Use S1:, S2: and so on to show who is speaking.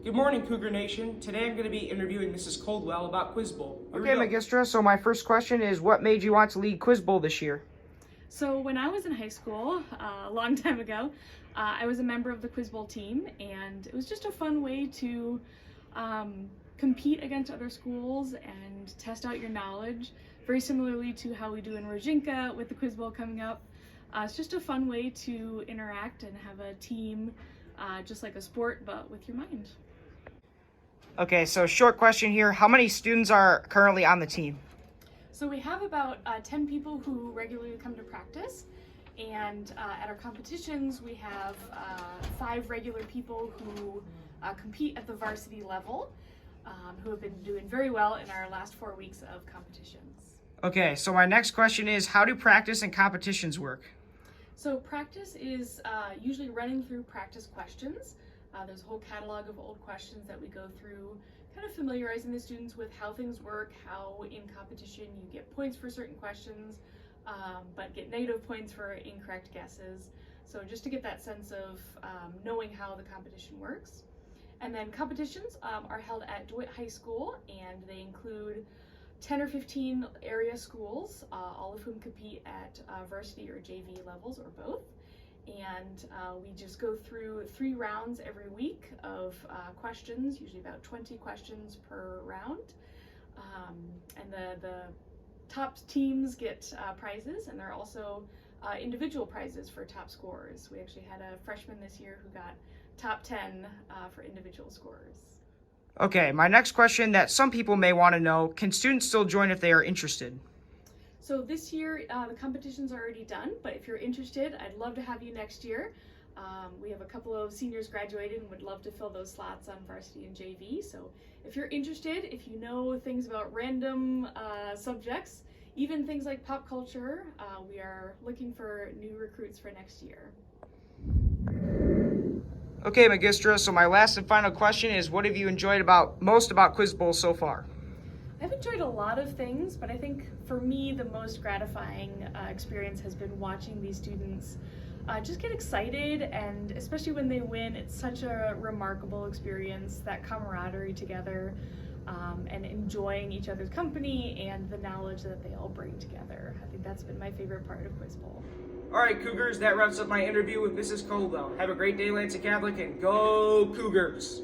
S1: Good morning, Cougar Nation. Today I'm going to be interviewing Mrs. Coldwell about Quiz Bowl.
S2: Okay, Magistra, so my first question is, what made you want to lead Quiz Bowl this year?
S3: So when I was in high school, a long time ago, I was a member of the Quiz Bowl team, and it was just a fun way to compete against other schools and test out your knowledge, very similarly to how we do in Rojinka with the Quiz Bowl coming up. It's just a fun way to interact and have a team, just like a sport, but with your mind.
S2: Okay, so short question here. How many students are currently on the team?
S3: So we have about 10 people who regularly come to practice, and at our competitions we have 5 regular people who compete at the varsity level, who have been doing very well in our last 4 weeks of competitions.
S2: Okay, so my next question is, how do practice and competitions work?
S3: So practice is usually running through practice questions. There's a whole catalog of old questions that we go through, kind of familiarizing the students with how things work, how in competition you get points for certain questions, but get negative points for incorrect guesses. So just to get that sense of knowing how the competition works. And then competitions are held at DeWitt High School, and they include 10 or 15 area schools, all of whom compete at varsity or JV levels or both. And we just go through 3 rounds every week of questions, usually about 20 questions per round. And the top teams get prizes, and there are also individual prizes for top scorers. We actually had a freshman this year who got top 10 for individual scores.
S2: Okay, my next question that some people may want to know, can students still join if they are interested?
S3: So this year, the competition's already done, but if you're interested, I'd love to have you next year. We have a couple of seniors graduated and would love to fill those slots on varsity and JV. So if you're interested, if you know things about random subjects, even things like pop culture, we are looking for new recruits for next year.
S2: Okay, Magistra, so my last and final question is, what have you enjoyed most about Quiz Bowl so far?
S3: I've enjoyed a lot of things, but I think for me the most gratifying experience has been watching these students just get excited, and especially when they win, it's such a remarkable experience, that camaraderie together, and enjoying each other's company and the knowledge that they all bring together. I think that's been my favorite part of Quiz Bowl.
S1: All right, Cougars, that wraps up my interview with Mrs. Coldwell. Have a great day, Lansing Catholic, and go Cougars!